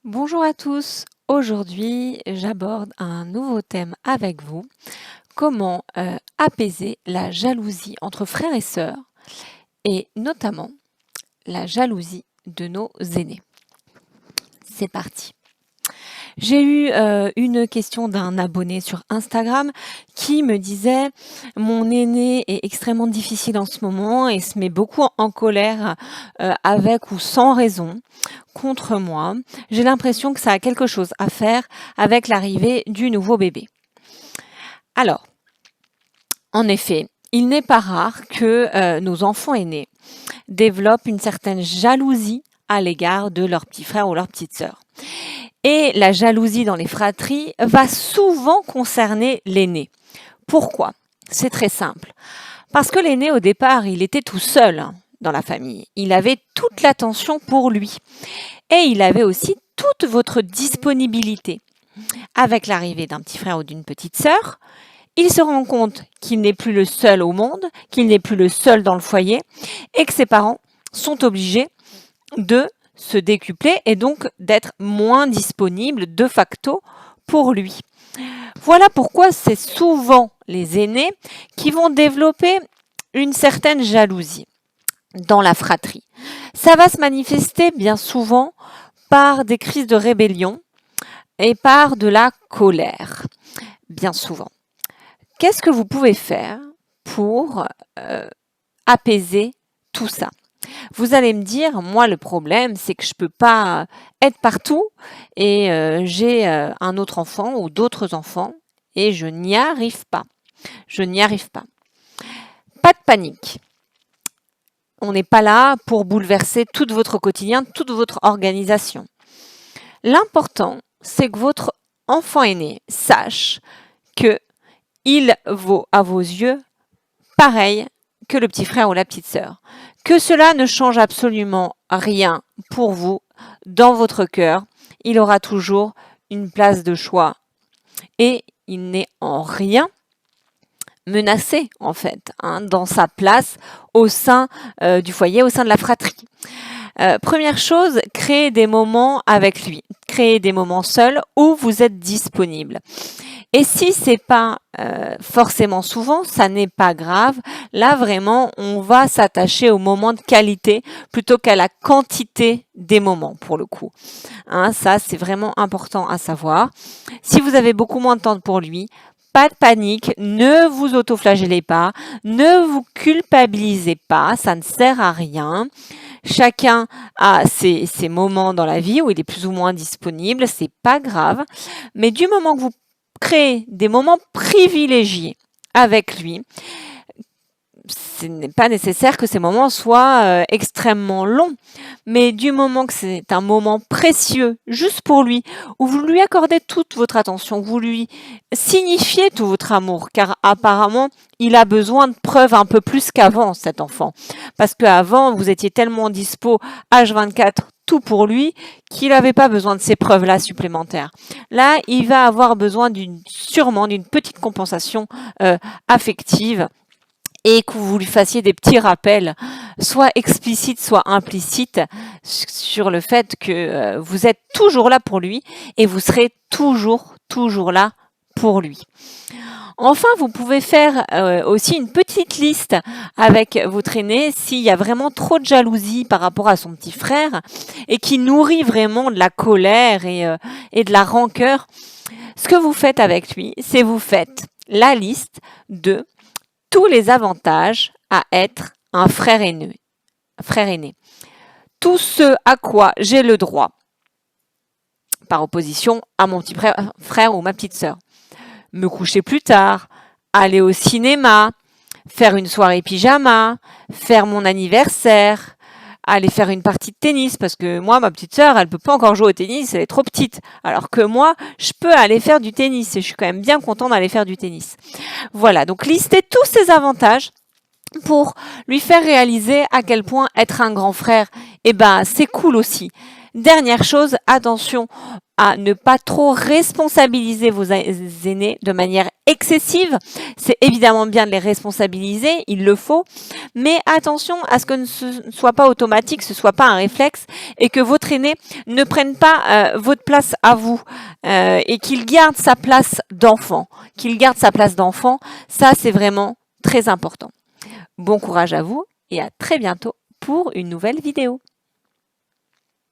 Bonjour à tous, aujourd'hui j'aborde un nouveau thème avec vous, comment apaiser la jalousie entre frères et sœurs et notamment la jalousie de nos aînés. C'est parti. J'ai eu une question d'un abonné sur Instagram qui me disait: «Mon aîné est extrêmement difficile en ce moment et se met beaucoup en colère, avec ou sans raison contre moi. J'ai l'impression que ça a quelque chose à faire avec l'arrivée du nouveau bébé». Alors, en effet, il n'est pas rare que, nos enfants aînés développent une certaine jalousie à l'égard de leur petit frère ou leur petite sœur. Et la jalousie dans les fratries va souvent concerner l'aîné. Pourquoi? C'est très simple. Parce que l'aîné, au départ, il était tout seul dans la famille. Il avait toute l'attention pour lui. Et il avait aussi toute votre disponibilité. Avec l'arrivée d'un petit frère ou d'une petite sœur, il se rend compte qu'il n'est plus le seul au monde, qu'il n'est plus le seul dans le foyer, et que ses parents sont obligés de se décupler et donc d'être moins disponible de facto pour lui. Voilà pourquoi c'est souvent les aînés qui vont développer une certaine jalousie dans la fratrie. Ça va se manifester bien souvent par des crises de rébellion et par de la colère, bien souvent. Qu'est-ce que vous pouvez faire pour apaiser tout ça? Vous allez me dire, moi le problème c'est que je peux pas être partout et j'ai un autre enfant ou d'autres enfants et je n'y arrive pas. Je n'y arrive pas. Pas de panique. On n'est pas là pour bouleverser tout votre quotidien, toute votre organisation. L'important, c'est que votre enfant aîné sache que il vaut à vos yeux pareil que le petit frère ou la petite sœur. Que cela ne change absolument rien pour vous dans votre cœur. Il aura toujours une place de choix et il n'est en rien menacé en fait dans sa place au sein du foyer, au sein de la fratrie. Première chose, créez des moments avec lui. Créez des moments seuls où vous êtes disponible. Et si c'est pas forcément souvent, ça n'est pas grave. Là, vraiment, on va s'attacher au moment de qualité plutôt qu'à la quantité des moments, pour le coup. Ça, c'est vraiment important à savoir. Si vous avez beaucoup moins de temps pour lui, pas de panique, ne vous autoflagellez pas, ne vous culpabilisez pas, ça ne sert à rien. Chacun a ses moments dans la vie où il est plus ou moins disponible, c'est pas grave. Mais du moment que vous créez des moments privilégiés avec lui, ce n'est pas nécessaire que ces moments soient extrêmement longs, mais du moment que c'est un moment précieux juste pour lui, où vous lui accordez toute votre attention, vous lui signifiez tout votre amour, car apparemment, il a besoin de preuves un peu plus qu'avant, cet enfant. Parce qu'avant, vous étiez tellement dispo H24, tout pour lui, qu'il n'avait pas besoin de ces preuves-là supplémentaires. Là, il va avoir besoin sûrement d'une petite compensation affective, et que vous lui fassiez des petits rappels, soit explicites, soit implicites, sur le fait que vous êtes toujours là pour lui et vous serez toujours là pour lui. Enfin, vous pouvez faire aussi une petite liste avec votre aîné s'il y a vraiment trop de jalousie par rapport à son petit frère et qui nourrit vraiment de la colère et de la rancœur. Ce que vous faites avec lui, c'est vous faites la liste de tous les avantages à être un frère aîné. Tout ce à quoi j'ai le droit, par opposition à mon petit frère ou ma petite sœur. Me coucher plus tard, aller au cinéma, faire une soirée pyjama, faire mon anniversaire, aller faire une partie de tennis, parce que moi, ma petite sœur, elle peut pas encore jouer au tennis, elle est trop petite. Alors que moi, je peux aller faire du tennis et je suis quand même bien contente d'aller faire du tennis. Voilà, donc listez tous ces avantages pour lui faire réaliser à quel point être un grand frère, c'est cool aussi. Dernière chose, attention à ne pas trop responsabiliser vos aînés de manière excessive. C'est évidemment bien de les responsabiliser, il le faut, mais attention à ce que ce ne soit pas automatique, ce ne soit pas un réflexe et que votre aîné ne prenne pas votre place à vous et qu'il garde sa place d'enfant. Qu'il garde sa place d'enfant, ça c'est vraiment très important. Bon courage à vous et à très bientôt pour une nouvelle vidéo.